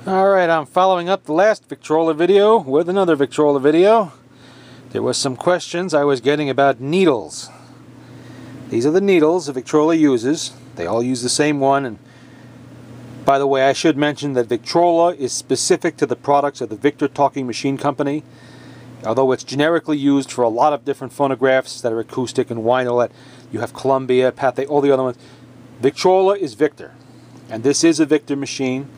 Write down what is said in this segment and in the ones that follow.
Alright, I'm following up the last Victrola video with another Victrola video. There was some questions I was getting about needles. These are the needles that Victrola uses. They all use the same one. And by the way, I should mention that Victrola is specific to the products of the Victor Talking Machine Company. Although it's generically used for a lot of different phonographs that are acoustic and vinyl. You have Columbia, Pathé, all the other ones. Victrola is Victor. And this is a Victor machine.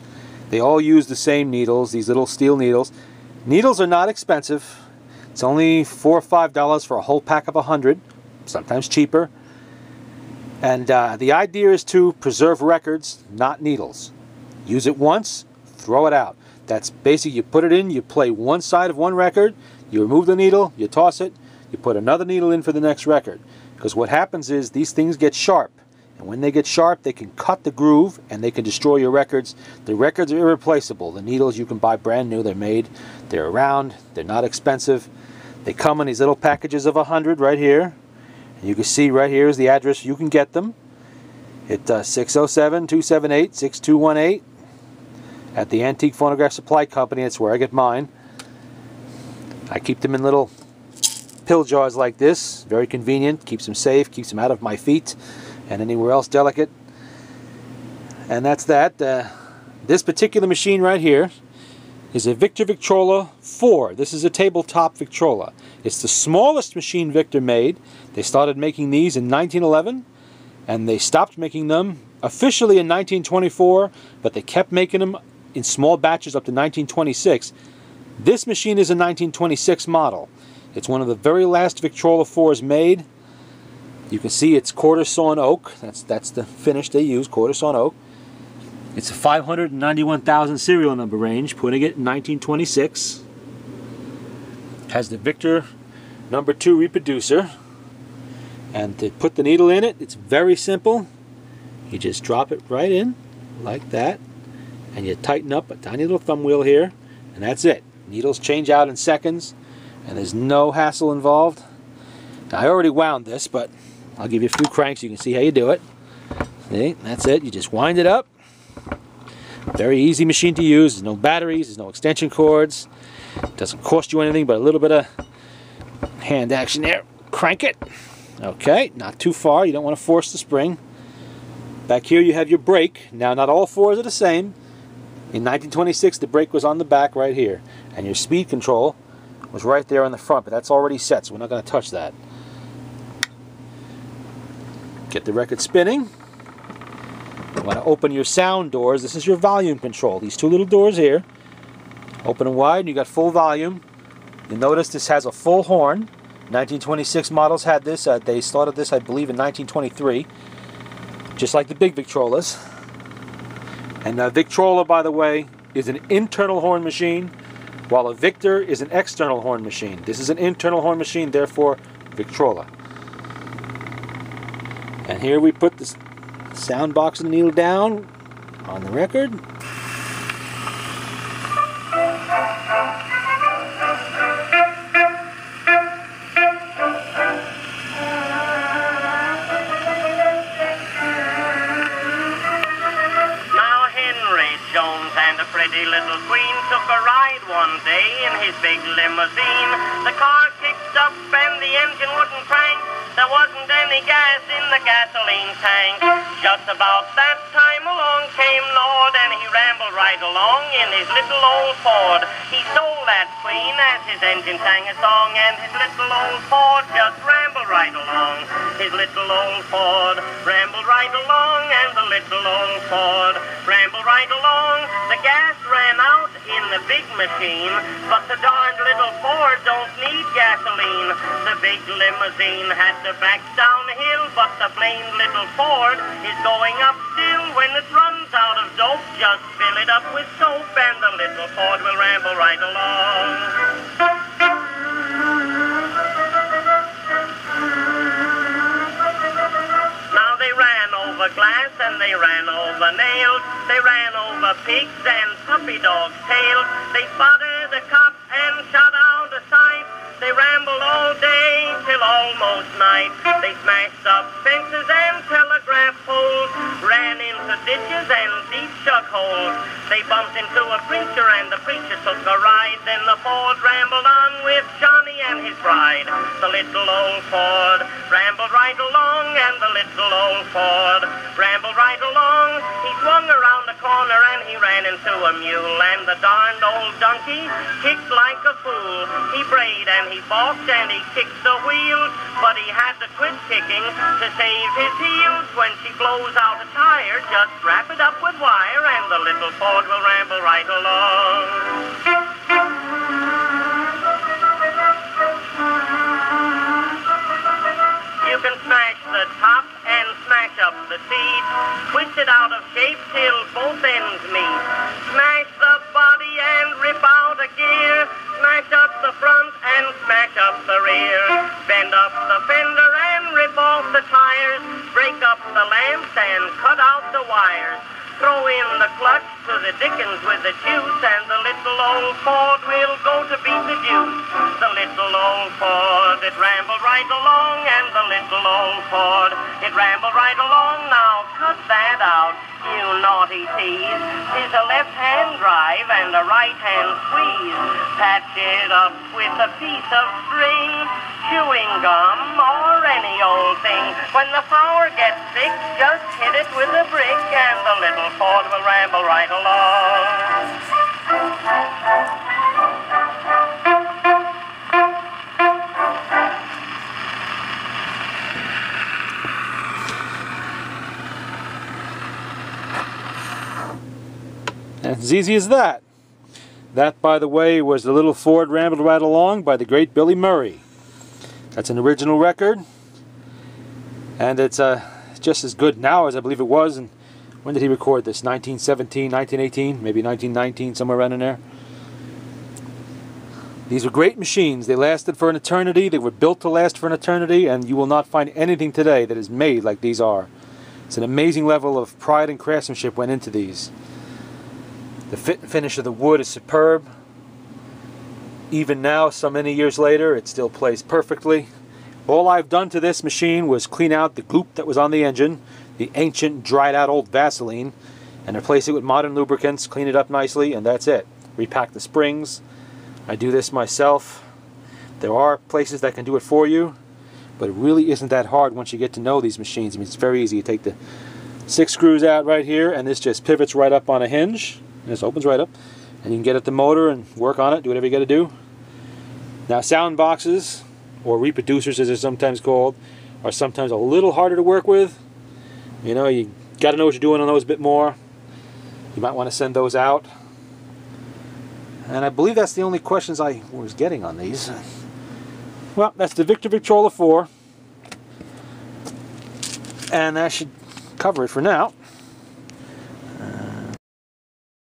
They all use the same needles, these little steel needles. Needles are not expensive. It's only $4 or $5 for a whole pack of 100, sometimes cheaper. And the idea is to preserve records, not needles. Use it once, throw it out. That's basically, you put it in, you play one side of one record, you remove the needle, you toss it, you put another needle in for the next record. Because what happens is these things get sharp. And when they get sharp, they can cut the groove and they can destroy your records. The records are irreplaceable. The needles you can buy brand new. They're made, they're around, they're not expensive. They come in these little packages of 100 right here. And you can see right here is the address you can get them. It's 607-278-6218 at the Antique Phonograph Supply Company. That's where I get mine. I keep them in little pill jars like this. Very convenient. Keeps them safe. Keeps them out of my feet and anywhere else delicate. And that's that. This particular machine right here is a Victor Victrola 4. This is a tabletop Victrola. It's the smallest machine Victor made. They started making these in 1911 and they stopped making them officially in 1924, but they kept making them in small batches up to 1926. This machine is a 1926 model. It's one of the very last Victrola 4s made. You can see it's quarter sawn oak. That's the finish they use, quarter sawn oak. It's a 591,000 serial number range, putting it in 1926. Has the Victor number 2 reproducer. And to put the needle in it, it's very simple. You just drop it right in, like that. And you tighten up a tiny little thumb wheel here, and that's it. Needles change out in seconds, and there's no hassle involved. Now, I already wound this, but I'll give you a few cranks so you can see how you do it. See, that's it. You just wind it up. Very easy machine to use. There's no batteries, there's no extension cords. It doesn't cost you anything but a little bit of hand action there. Crank it. Okay, not too far. You don't want to force the spring. Back here you have your brake. Now, not all 4s are the same. In 1926, the brake was on the back right here. And your speed control was right there on the front, but that's already set, so we're not going to touch that. Get the record spinning. You want to open your sound doors. This is your volume control. These two little doors here. Open them wide and you got full volume. You'll notice this has a full horn. 1926 models had this. They started this, I believe, in 1923. Just like the big Victrolas. And Victrola, by the way, is an internal horn machine, while a Victor is an external horn machine. This is an internal horn machine, therefore Victrola. And here we put the sound box and needle down on the record. Pretty little queen took a ride one day in his big limousine. The car kicked up and the engine wouldn't crank. There wasn't any gas in the gasoline tank. Just about that time along came Lord, and he rambled right along in his little old Ford. He stole that queen as his engine sang a song, and his little old Ford just rambled right along. His little old Ford rambled right along, and the little old Ford rambled right along. The gas ran out in the big machine, but the darned little Ford don't need gasoline. The big limousine had to back down the hill, but the plain little Ford is going up still. When it runs out of dope, just fill it up with soap, and the little Ford will ramble right along. Now they ran over glass and they ran over nails. They ran over pigs and puppy dogs' tails. They spotted a cop and shot out a sight. They rambled all day till almost night. They smashed up fences and telegraph poles, ran into ditches and deep shut holes. They bumped into a preacher and the preacher took a ride. Then the Ford rambled on with Johnny and his bride. The little old Ford rambled right along, and the little old Ford rambled right along. He swung around the corner and he ran into a mule, and the darned old donkey kicked like a fool. He brayed and he balked and he kicked the wheels, but he had to quit kicking to save his heels. When she blows out a tire, just wrap it up with wire, and the little Ford will ramble right along. You can smash the top and smash up the seat, twist it out of shape till both ends meet. Smash the body and rip out a gear, smash up the front and smash up the rear. Bend up the fender and rip off the tires, break up the lamps and cut out the wires. Throw in the clutch to the dickens with the juice, and the little old Ford will go to beat the juice. The little old Ford, it rambled right along, and the little old Ford, it rambled right along. Now cut that out, you naughty tease. 'Tis a left-hand drive and a right-hand squeeze. Patch it up with a piece of string, chewing gum, or any old thing. When the power gets thick, just hit it with a brick, and the little Ford will ramble right along. And as easy as that. That, by the way, was The Little Ford Rambled Right Along by the great Billy Murray. That's an original record, and it's just as good now as I believe it was. And when did he record this? 1917, 1918, maybe 1919, somewhere around in there. These were great machines. They lasted for an eternity. They were built to last for an eternity, and you will not find anything today that is made like these are. It's an amazing level of pride and craftsmanship went into these. The fit and finish of the wood is superb. Even now, so many years later, it still plays perfectly. All I've done to this machine was clean out the goop that was on the engine, the ancient dried out old Vaseline, and replace it with modern lubricants, clean it up nicely, and that's it. Repack the springs. I do this myself. There are places that can do it for you, but it really isn't that hard once you get to know these machines. I mean, it's very easy. You take the 6 screws out right here, and this just pivots right up on a hinge. And this opens right up, and you can get at the motor and work on it, do whatever you got to do. Now, sound boxes, or reproducers as they're sometimes called, are sometimes a little harder to work with. You know, you got to know what you're doing on those a bit more. You might want to send those out. And I believe that's the only questions I was getting on these. Well, that's the Victrola 4. And that should cover it for now.